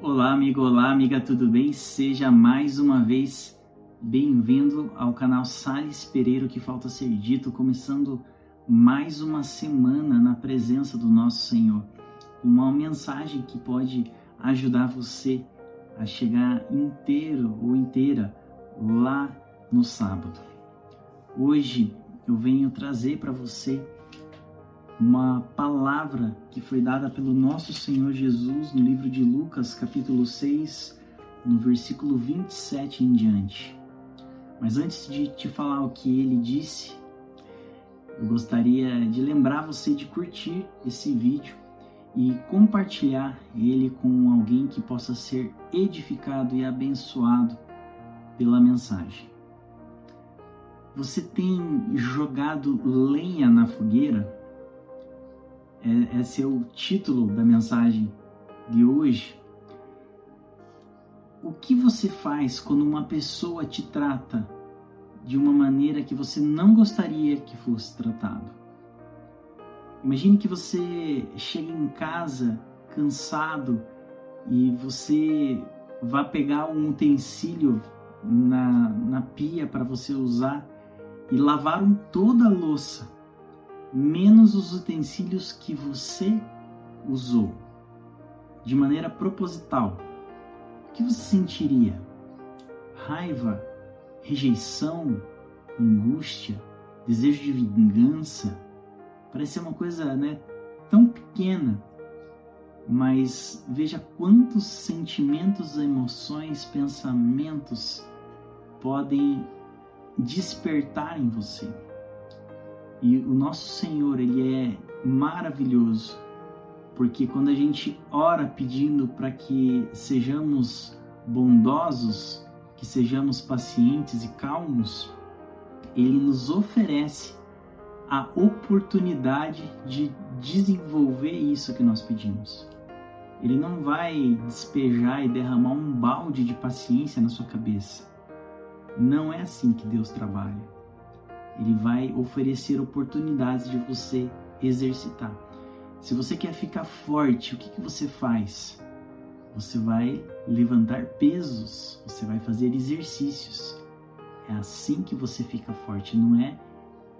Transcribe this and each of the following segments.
Olá amiga, tudo bem? Seja mais uma vez bem-vindo ao canal Sales Pereira, o que falta ser dito, começando mais uma semana na presença do nosso Senhor, uma mensagem que pode ajudar você a chegar inteiro ou inteira lá no sábado. Hoje eu venho trazer para você uma palavra que foi dada pelo nosso Senhor Jesus no livro de Lucas, capítulo 6, no versículo 27 em diante. Mas antes de te falar o que ele disse, eu gostaria de lembrar você de curtir esse vídeo e compartilhar ele com alguém que possa ser edificado e abençoado pela mensagem. Você tem jogado lenha na fogueira? Esse é o título da mensagem de hoje. O que você faz quando uma pessoa te trata de uma maneira que você não gostaria que fosse tratado? Imagine que você chega em casa cansado e você vai pegar um utensílio na pia para você usar e lavaram toda a louça, menos os utensílios que você usou, de maneira proposital. O que você sentiria? Raiva, rejeição, angústia, desejo de vingança? Parece ser uma coisa, tão pequena, mas veja quantos sentimentos, emoções, pensamentos podem despertar em você. E o nosso Senhor, Ele é maravilhoso, porque quando a gente ora pedindo para que sejamos bondosos, que sejamos pacientes e calmos, Ele nos oferece a oportunidade de desenvolver isso que nós pedimos. Ele não vai despejar e derramar um balde de paciência na sua cabeça. Não é assim que Deus trabalha. Ele vai oferecer oportunidades de você exercitar. Se você quer ficar forte, o que você faz? Você vai levantar pesos, você vai fazer exercícios. É assim que você fica forte, não é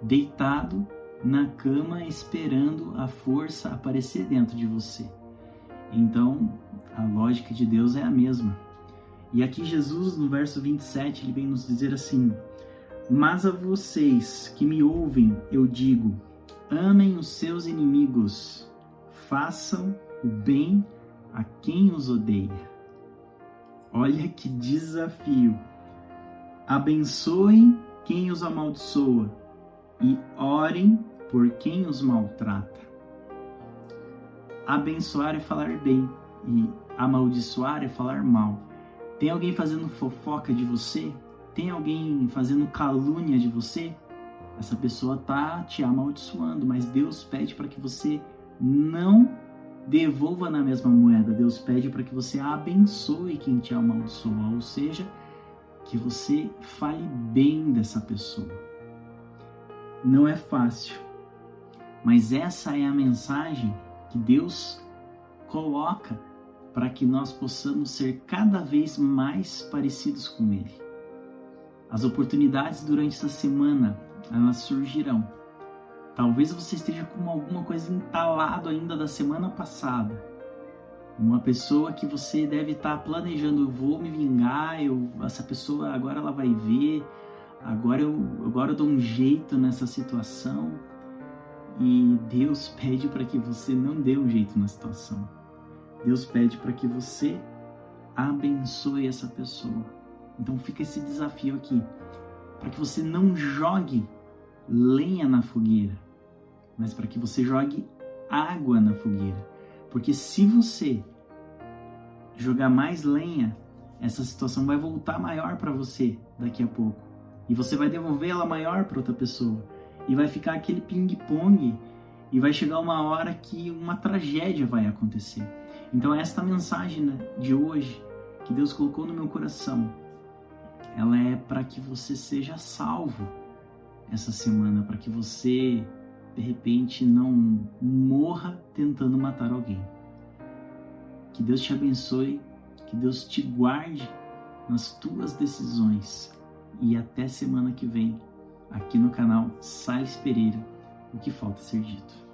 deitado na cama esperando a força aparecer dentro de você. Então, a lógica de Deus é a mesma. E aqui Jesus, no verso 27, ele vem nos dizer assim: mas a vocês que me ouvem, eu digo, amem os seus inimigos, façam o bem a quem os odeia. Olha que desafio! Abençoem quem os amaldiçoa e orem por quem os maltrata. Abençoar é falar bem e amaldiçoar é falar mal. Tem alguém fazendo fofoca de você? Tem alguém fazendo calúnia de você? Essa pessoa está te amaldiçoando, mas Deus pede para que você não devolva na mesma moeda. Deus pede para que você abençoe quem te amaldiçoa, ou seja, que você fale bem dessa pessoa. Não é fácil, mas essa é a mensagem que Deus coloca para que nós possamos ser cada vez mais parecidos com Ele. As oportunidades durante essa semana, elas surgirão. Talvez você esteja com alguma coisa entalado ainda da semana passada. Uma pessoa que você deve estar planejando, eu vou me vingar, essa pessoa agora ela vai ver, agora eu dou um jeito nessa situação. E Deus pede para que você não dê um jeito na situação. Deus pede para que você abençoe essa pessoa. Então fica esse desafio aqui, para que você não jogue lenha na fogueira, mas para que você jogue água na fogueira. Porque se você jogar mais lenha, essa situação vai voltar maior para você daqui a pouco. E você vai devolver ela maior para outra pessoa. E vai ficar aquele ping-pong, e vai chegar uma hora que uma tragédia vai acontecer. Então esta mensagem de hoje, que Deus colocou no meu coração, ela é para que você seja salvo essa semana, para que você, de repente, não morra tentando matar alguém. Que Deus te abençoe Que Deus te guarde nas tuas decisões. E até semana que vem, aqui no canal Sales Pereira, o que falta ser dito.